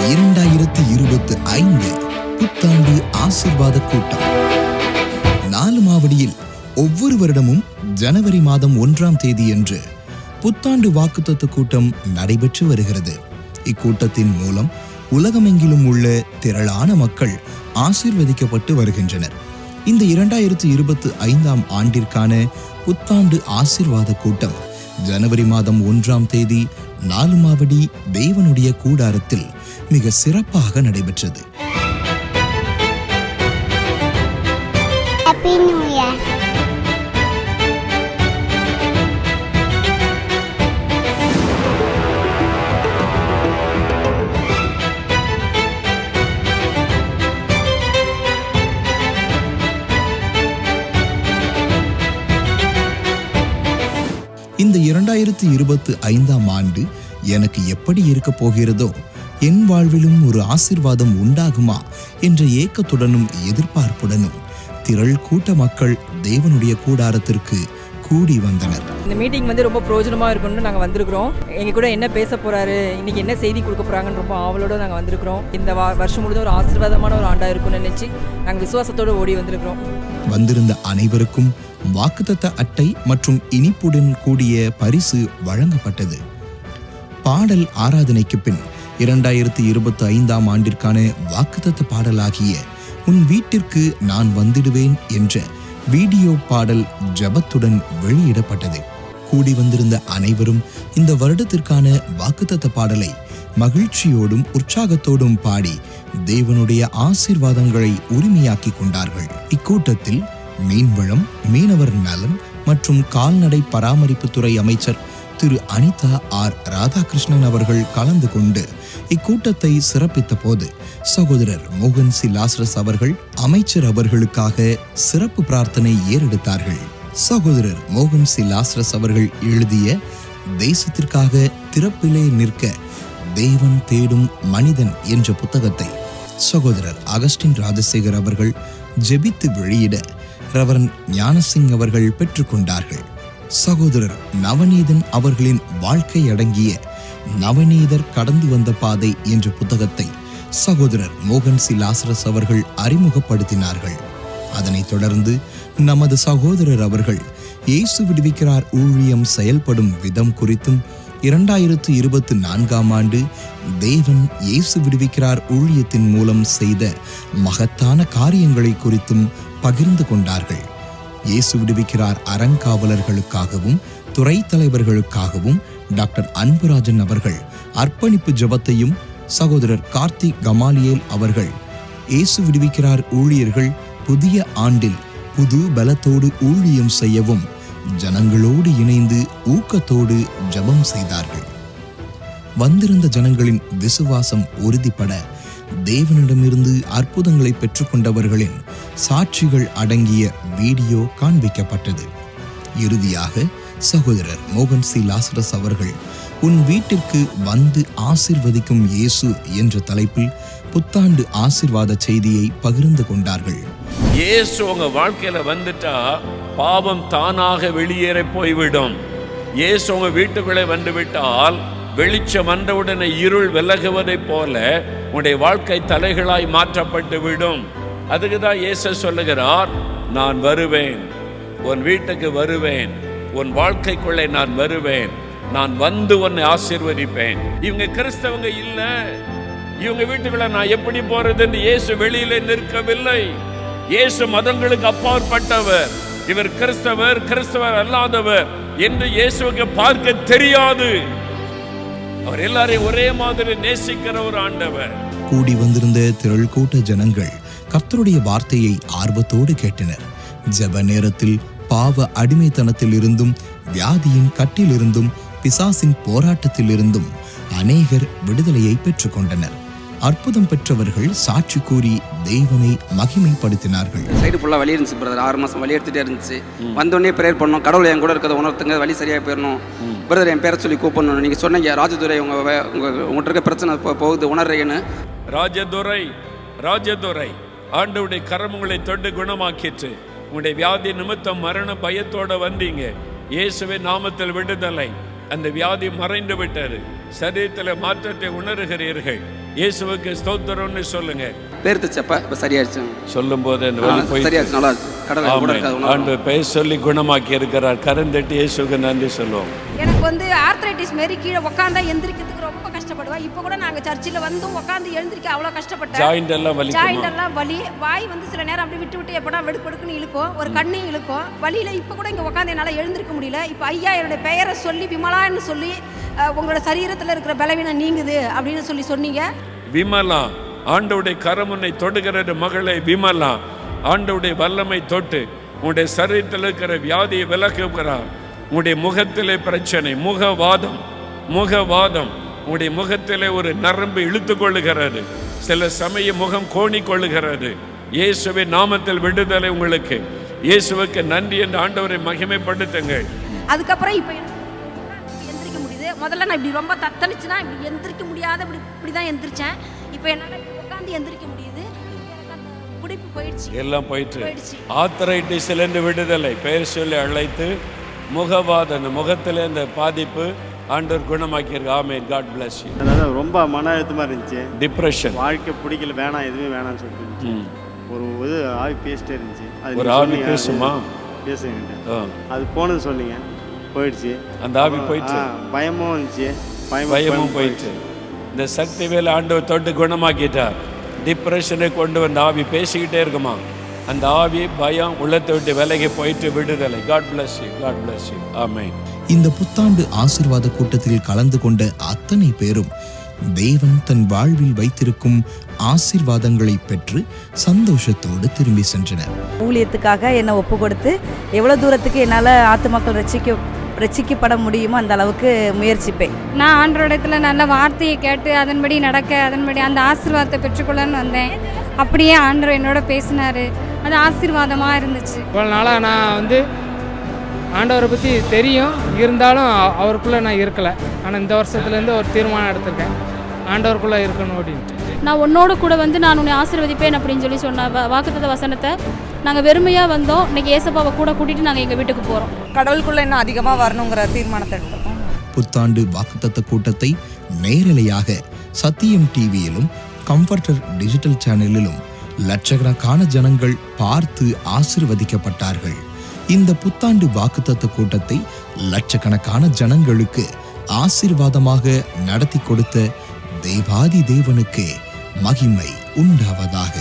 2025 புத்தாண்டு ஆசீர்வாத கூட்டம். 4 மாவடியில் ஒவ்வொரு வருடமும் ஜனவரி மாதம் 1ஆம் தேதியன்று புத்தாண்டு வாக்குத்தத்த கூட்டம் நடைபெற்று வருகிறது. இக்கூட்டத்தின் மூலம் உலகமெங்கிலும் உள்ள திரளான மக்கள் ஆசீர்வதிக்கப்பட்டு வருகின்றனர். இந்த 2025ஆம் ஆண்டிற்கான புத்தாண்டு ஆசீர்வாத கூட்டம் ஜனவரி மாதம் 1ஆம் தேதி 4 மாவடி தேவனுடைய கூடாரத்தில் மிக சிறப்பாக நடைபெற்றது. இந்த 2025ஆம் ஆண்டு எனக்கு எப்படி இருக்க போகிறதோ, என் வாழ்விலும் ஒரு ஆசீர்வாதம் உண்டாகுமா என்ற ஏக்கத்துடனும் எதிர்பார்ப்புடனும் திரள் கூட்ட மக்கள் தேவனுடைய கூடாரத்திற்கு கூடி வந்தனர். இந்த மீட்டிங் ரொம்ப பிரயோஜனமாக இருக்கும்னு நாங்கள் வந்திருக்கிறோம். எங்கள் கூட என்ன பேச போகிறாரு, இன்னைக்கு என்ன செய்தி கொடுக்க போகிறாங்கன்னு ரொம்ப ஆவலோடு நாங்கள் வந்திருக்கிறோம். இந்த வருஷம் முழுதும் ஒரு ஆசீர்வாதமான ஒரு ஆண்டாக இருக்கும்னு நினைச்சு நாங்கள் விசுவாசத்தோடு ஓடி வந்திருக்கிறோம். வந்திருந்த அனைவருக்கும் வாக்குத்தத்த அட்டை மற்றும் இனிப்புடன் கூடிய பரிசு வழங்கப்பட்டது. பாடல் ஆராதனைக்கு பின் 2025ஆம் ஆண்டிற்கான வாக்குத்தத்த பாடலாகிய உன் வீட்டிற்கு நான் வந்திடுவேன் என்ற வீடியோ பாடல் ஜெபத்துடன் வெளியிடப்பட்டது. கூடி வந்திருந்த அனைவரும் இந்த வருடத்திற்கான வாக்குத்தத்த பாடலை மகிழ்ச்சியோடும் உற்சாகத்தோடும் பாடி தேவனுடைய ஆசீர்வாதங்களை உரிமையாக்கி கொண்டார்கள். இக்கூட்டத்தில் மீன்வளம், மீனவர் நலன் மற்றும் கால்நடை பராமரிப்புத்துறை அமைச்சர் திரு அனிதா ஆர் ராதாகிருஷ்ணன் அவர்கள் கலந்து கொண்டு இக்கூட்டத்தை சிறப்பித்த போது சகோதரர் மோகன் சி லாசரஸ் அவர்கள் அமைச்சர் அவர்களுக்காக சிறப்பு பிரார்த்தனை ஏறெடுத்தார்கள். சகோதரர் மோகன் சி லாசரஸ் அவர்கள் எழுதிய தேசத்திற்காக திறப்பிலே நிற்க தேவன் தேடும் மனிதன் என்ற புத்தகத்தை சகோதரர் அகஸ்டின் ராஜசேகர் அவர்கள் ஜெபித்து வெளியிட ரெவரண்ட் ஞானசிங் அவர்கள் பெற்றுக்கொண்டார்கள். சகோதரர் நவநீதன் அவர்களின் வாழ்க்கை அடங்கிய நவநீதர் கடந்து வந்த பாதை என்ற புத்தகத்தை சகோதரர் மோகன் சி லாசரஸ் அவர்கள் அறிமுகப்படுத்தினார்கள். அதனைத் தொடர்ந்து நமது சகோதரர் அவர்கள் இயேசு விடுவிக்கிறார் ஊழியம் செயல்படும் விதம் குறித்தும் 2024ஆம் ஆண்டு தேவன் இயேசு விடுவிக்கிறார் ஊழியத்தின் மூலம் செய்த மகத்தான காரியங்களை குறித்தும் பகிர்ந்து கொண்டார்கள். இயேசு விடுவிக்கிறார் அறங்காவலர்களுக்காகவும் துறை தலைவர்களுக்காகவும் டாக்டர் அன்புராஜன் அவர்கள் அர்ப்பணிப்பு ஜெபத்தையும், சகோதரர் கார்த்திக் கமாலியேல் அவர்கள் இயேசு விடுவிக்கிறார் ஊழியர்கள் புதிய ஆண்டில் புது பலத்தோடு ஊழியம் செய்யவும் ஜனங்களோடு இணைந்து ஊக்கத்தோடு ஜெபம் செய்தார்கள். வந்திருந்த ஜனங்களின் விசுவாசம் உறுதிப்பட தேவனிடமிருந்து அற்புதங்களை பெற்றுக்கொண்டவர்களின் சாட்சிகள் அடங்கிய வீடியோ காண்பிக்கப்பட்டது. இறுதியாக சகோதரர் மோகன் சி லாசரஸ் அவர்கள் உன் வீட்டிற்கு வந்து ஆசீர்வதிக்கும் இயேசு என்ற தலைப்பில் புத்தாண்டு ஆசீர்வாத செய்தியை பகிர்ந்து கொண்டார்கள். இயேசு உங்க வாழ்க்கையில வந்துட்டா பாவம் தானாக வெளியேற போய்விடும். இயேசு உங்க வீட்டுக்குள்ளே வந்துவிட்டால் வெளிச்சம் வந்தவுடனே இருள் விலகுவதை போல உன்னுடைய வாழ்க்கை தலைகளாய் மாற்றப்பட்டு விடும். அதுக்குதான் இயேசு சொல்லுகிறார், நான் வருவேன், உன் வீட்டுக்கு வருவேன், உன் வாழ்க்கைக்குள்ளே நான் வருவேன், நான் வந்து உன்னை ஆசீர்வதிப்பேன். இவங்க கிறிஸ்தவங்க இல்ல, இவங்க வீட்டுக்குள்ள நான் எப்படி போறதுன்னு இயேசு வெளியில நிற்கவில்லை. இயேசு மதங்களுக்கு அப்பாற்பட்டவர். இவர் கிறிஸ்தவர், கிறிஸ்தவர் அல்லாதவர் என்று இயேசுவுக்கு பார்க்க தெரியாது. அவர் எல்லாரையும் ஒரே மாதிரி நேசிக்கிற ஒரு ஆண்டவர். கூடி வந்திருந்த திரள் கூட்ட ஜனங்கள் கர்த்தருடைய வார்த்தையை ஆர்வத்தோடு கேட்டனர். ஜெப நேரத்தில் பாவ அடிமைத்தனத்தில் இருந்தும், வியாதியின் கட்டிலிருந்தும், பிசாசின் போராட்டத்தில் இருந்தும் அநேகர் விடுதலையை பெற்றுக்கொண்டனர். அற்புதம் பெற்றவர்கள் சாட்சி கூறி தேவனை மகிமைப்படுத்தினார்கள். சைடு ஃபுல்லாக வலி இருந்துச்சு பிரதர். 6 மாதம் வலி எடுத்துகிட்டே இருந்துச்சு. வந்தோடனே ப்ரேயர் பண்ணோம். கடவுள் என் கூட இருக்கிறத உணர்த்துங்க, வலி சரியாக போயிடணும். பிரதர் என் பேரை சொல்லி கூப்பிடணும். நீங்கள் சொன்னீங்க ராஜதுரை உங்கள்கிட்ட இருக்க பிரச்சனை போகுது உணர்றேன்னு. ராஜதுரை ஆண்டவருடைய கரம் உங்களை தொட்டு குணமாக்கிட்டு உங்களுடைய வியாதி நிமித்தம் மரண பயத்தோட வந்தீங்க. இயேசுவின் நாமத்தில் விடுதலை. அந்த வியாதி மறைந்து விட்டது. சரீரத்தில் மாற்றத்தை உணர்கிறீர்கள். இயேசுவுக்கு ஸ்தோத்திரம்னு சொல்லுங்க. பேர் தச்சப்பா இப்போ சரியாயிடுச்சு. சொல்லும் போது அந்த வலி போய் சரியாச்சு, நல்லா இருக்கு. கடவுள் கூட இருக்காது. ஆண்டவர் பேர் சொல்லி குணமாக்கி இருக்கிறார். கரந்தட்டி இயேசுவுக்கு நன்றி சொல்லுவோம். எனக்கு வந்து ஆர்த்ரைட்டிஸ் மாரி கீழே உட்காந்தா எந்திரிக்கிறதுக்கு ரொம்ப கஷ்டப்படுவேன். இப்போ கூட நாங்கள் சர்ச்சில் வந்தும் உட்காந்து எழுந்திரிக்க அவ்வளோ கஷ்டப்பட்டேன். ஜாயிண்ட் எல்லாம் வலி, வாய் வந்து சில நேரம் அப்படி விட்டு விட்டு எப்படா வெடுக்கெடுக்குன்னு இழுக்கும், ஒரு கண்ணையும் இழுக்கும் வலியில். இப்போ கூட இங்கே உட்காந்து என்னால் எழுந்திருக்க முடியல. இப்போ ஐயா என்னுடைய பெயரை சொல்லி விமலான்னு சொல்லி உங்களோட சரீரத்தில் இருக்கிற பலவீனம் நீங்குது அப்படின்னு சொல்லி சொன்னீங்க. விமலா, ஆண்டவருடைய கரமுனை தொடுகிறது மகளே. விமலா, ஆண்டவருடைய வல்லமை தொட்டு உன்னுடைய சரீரத்தில் இருக்கிற வியாதியை விலக்குகிறார். உன்னுடைய முகத்திலே பிரச்சனை, முகவாதம், உன்னுடைய முகத்திலே ஒரு நரம்பு இழுத்து கொள்ளுகிறது. சில சமயம் முகம் கோணி கொள்ளுகிறது. இயேசுவின் நாமத்தில் விடுதலை உங்களுக்கு. இயேசுவுக்கு நன்றி என்று ஆண்டவரை மகிமைப்படுத்துங்கள். அதுக்கப்புறம் இப்போ எந்திரிக்க முடியுது. முதல்ல நான் இப்படி ரொம்ப தத்தளிச்சுனா இப்படி எந்திரிக்க முடியாத இப்படி தான் எந்திரிச்சேன். இப்போ என்னால் உட்காந்து எந்திரிக்க முடியுது. குடிப்பு போயிடுச்சு, எல்லாம் போயிட்டு. ஆர்த்ரைட்டிஸ்லேருந்து விடுதலை. பெயர் சொல்லி அழைத்து முகவாதம், முகத்தில் இந்த பாதிப்பு ஆண்டவர் குணமாக்கியிருக்கு. ஆமென். God bless you. அதாவது ரொம்ப மன அழுத்தமாக இருந்துச்சு. டிப்ரெஷன், வாழ்க்கை பிடிக்கல, வேணாம், எதுவுமே வேணாம்னு சொல்லிட்டு ஒரு இது ஆவி பேசிட்டே இருந்துச்சு. அது ஒரு ஆவி பேசுமா? பேசுங்க. அது போனது சொன்னீங்க, போயிடுச்சு. அந்த ஆவி போயிடுச்சு. பயமும் இருந்துச்சு, பயமும் போயிடுச்சு. இந்த சக்தி வேலை ஆண்டவர் தொட்டு குணமாக்கிட்டார். டிப்ரெஷனை கொண்டு வந்த ஆவி பேசிக்கிட்டே இருக்குமா? அந்த ஆவி பயம் உள்ளத்தை விட்டு விலகி போயிட்டு விடுதலை. God bless you. God bless you. ஆமென். இந்த புத்தாண்டு ஆசீர்வாத கூட்டத்தில் கலந்து கொண்ட அத்தனை பேரும் தேவன் தன் வாழ்வில் வைத்திருக்கும் ஆசீர்வாதங்களை பெற்று சந்தோஷத்தோடு திரும்பி சென்றனர். ஊழியத்துக்காக என்னை ஒப்பு கொடுத்து எவ்வளோ தூரத்துக்கு என்னால் ஆத்துமக்கள் ரட்சிக்கப்பட முடியுமோ அந்த அளவுக்கு முயற்சிப்பேன். நான் ஆண்டவரிடத்தில் நல்ல வார்த்தையை கேட்டு அதன்படி நடக்க, அதன்படி அந்த ஆசீர்வாதத்தை பெற்றுக்கொள்ளன்னு வந்தேன். அப்படியே ஆண்டவர் என்னோட பேசினார். அது ஆசீர்வாதமாக இருந்துச்சு. இவ்வளோ நாளாக நான் வந்து ஆண்டவரை பற்றி தெரியும், இருந்தாலும் அவருக்குள்ளே நான் இருக்கலை. ஆனால் இந்த வருஷத்துலேருந்து ஒரு தீர்மானம் எடுத்திருக்கேன், ஆண்டவருக்குள்ளே இருக்கணும் அப்படின்ட்டு. நான் உன்னோட கூட வந்து நான் உன்னை ஆசீர்வதிப்பேன் அப்படின்னு சொல்லி சொன்ன வாக்குத்தத்த வசனத்தை நாங்கள் வெறுமையாக வந்தோம். இன்னைக்கு ஏசப்பாவை கூட கூட்டிகிட்டு நாங்கள் எங்கள் வீட்டுக்கு போகிறோம். கடவுளுக்குள்ளே இன்னும் அதிகமாக வரணுங்கிற தீர்மானத்தை எடுத்துருக்கோம். புத்தாண்டு வாக்குத்தத்த கூட்டத்தை நேரலையாக சத்தியம் டிவியிலும் கம்ஃபர்டர் டிஜிட்டல் சேனலிலும் லட்சக்கணக்கான ஜனங்கள் பார்த்து ஆசீர்வதிக்கப்பட்டார்கள். இந்த புத்தாண்டு வாக்குத்தத்த கூட்டத்தை லட்சக்கணக்கான ஜனங்களுக்கு ஆசீர்வாதமாக நடத்தி கொடுத்த தேவாதி தேவனுக்கு மகிமை உண்டாவதாக.